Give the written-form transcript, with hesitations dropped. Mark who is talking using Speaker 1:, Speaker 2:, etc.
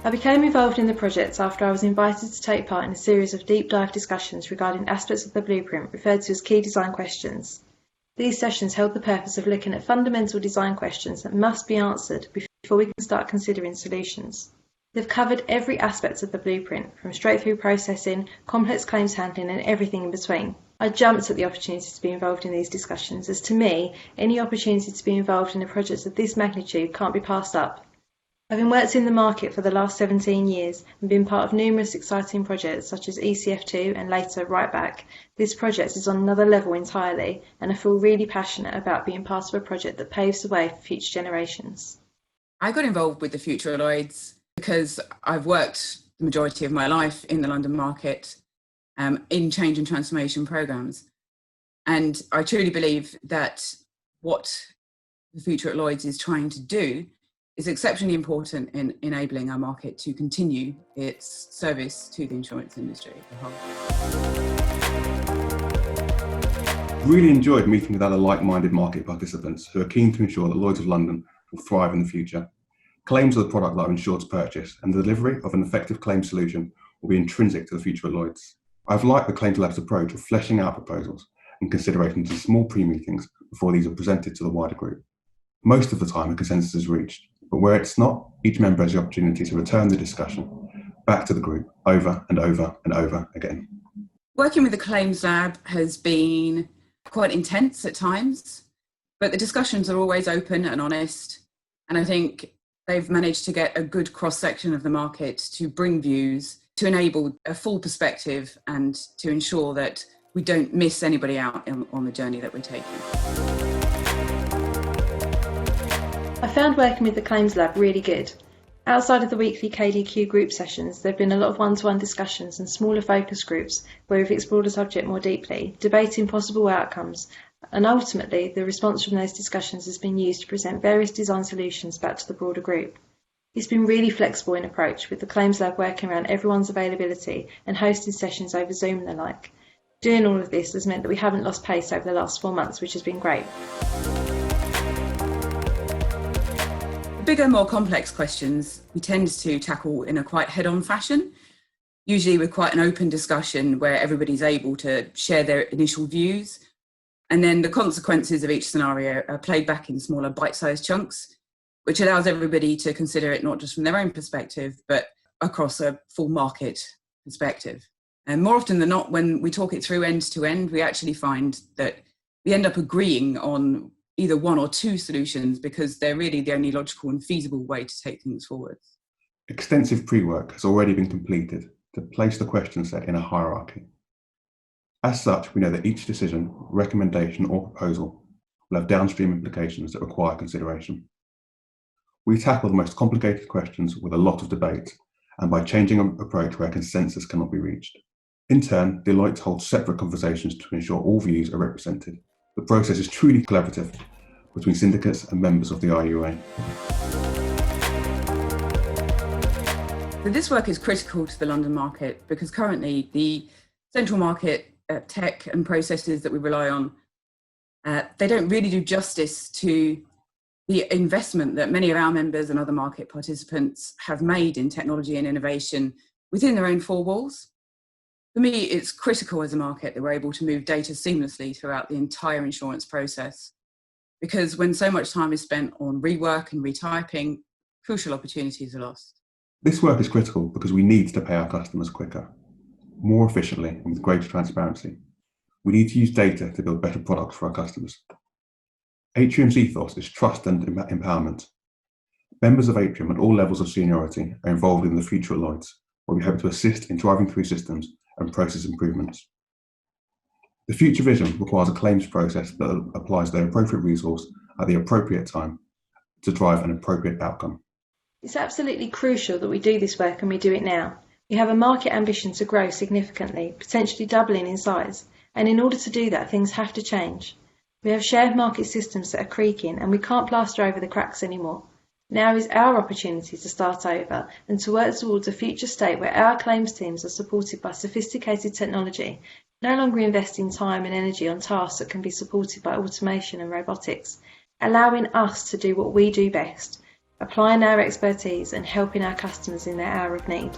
Speaker 1: I became involved in the project after I was invited to take part in a series of deep dive discussions regarding aspects of the blueprint referred to as key design questions. These sessions held the purpose of looking at fundamental design questions that must be answered before we can start considering solutions. They've covered every aspect of the blueprint, from straight-through processing, complex claims handling and everything in between. I jumped at the opportunity to be involved in these discussions, as to me, any opportunity to be involved in a project of this magnitude can't be passed up. Having worked in the market for the last 17 years and been part of numerous exciting projects such as ECF2 and later Writeback, this project is on another level entirely, and I feel really passionate about being part of a project that paves the way for future generations.
Speaker 2: I got involved with the Future of Lloyds because I've worked the majority of my life in the London market in change and transformation programmes. And I truly believe that what the Future at Lloyds is trying to do is exceptionally important in enabling our market to continue its service to the insurance industry as a whole.
Speaker 3: Really enjoyed meeting with other like-minded market participants who are keen to ensure that Lloyds of London will thrive in the future. Claims are the product that are insured to purchase, and the delivery of an effective claims solution will be intrinsic to the future of Lloyds. I've liked the Claims Lab's approach of fleshing out proposals and considerations in small pre-meetings before these are presented to the wider group. Most of the time a consensus is reached, but where it's not, each member has the opportunity to return the discussion back to the group over and over and over again.
Speaker 2: Working with the Claims Lab has been quite intense at times, but the discussions are always open and honest, and I think they've managed to get a good cross-section of the market to bring views, to enable a full perspective and to ensure that we don't miss anybody out on the journey that we're taking.
Speaker 1: I found working with the Claims Lab really good. Outside of the weekly KDQ group sessions, there have been a lot of one-to-one discussions and smaller focus groups where we've explored a subject more deeply, debating possible outcomes, and ultimately the response from those discussions has been used to present various design solutions back to the broader group. It's been really flexible in approach, with the Claims Lab working around everyone's availability and hosting sessions over Zoom and the like. Doing all of this has meant that we haven't lost pace over the last 4 months, which has been great.
Speaker 2: Bigger, more complex questions we tend to tackle in a quite head-on fashion, usually with quite an open discussion where everybody's able to share their initial views, and then the consequences of each scenario are played back in smaller bite-sized chunks, which allows everybody to consider it not just from their own perspective, but across a full market perspective. And more often than not, when we talk it through end to end, we actually find that we end up agreeing on either one or two solutions because they're really the only logical and feasible way to take things forward.
Speaker 3: Extensive pre-work has already been completed to place the question set in a hierarchy. As such, we know that each decision, recommendation or proposal will have downstream implications that require consideration. We tackle the most complicated questions with a lot of debate and by changing an approach where consensus cannot be reached. In turn, Deloitte holds separate conversations to ensure all views are represented. The process is truly collaborative between syndicates and members of the RUA.
Speaker 2: So this work is critical to the London market because currently the central market tech and processes that we rely on, they don't really do justice to the investment that many of our members and other market participants have made in technology and innovation within their own four walls. For me, it's critical as a market that we're able to move data seamlessly throughout the entire insurance process, because when so much time is spent on rework and retyping, crucial opportunities are lost.
Speaker 3: This work is critical because we need to pay our customers quicker, more efficiently and with greater transparency. We need to use data to build better products for our customers. Atrium's ethos is trust and empowerment. Members of Atrium at all levels of seniority are involved in the Future at Lloyds, where we hope to assist in driving through systems and process improvements. The future vision requires a claims process that applies the appropriate resource at the appropriate time to drive an appropriate outcome.
Speaker 1: It's absolutely crucial that we do this work and we do it now. We have a market ambition to grow significantly, potentially doubling in size, and in order to do that, things have to change. We have shared market systems that are creaking and we can't plaster over the cracks anymore. Now is our opportunity to start over and to work towards a future state where our claims teams are supported by sophisticated technology, no longer investing time and energy on tasks that can be supported by automation and robotics, allowing us to do what we do best, applying our expertise and helping our customers in their hour of need.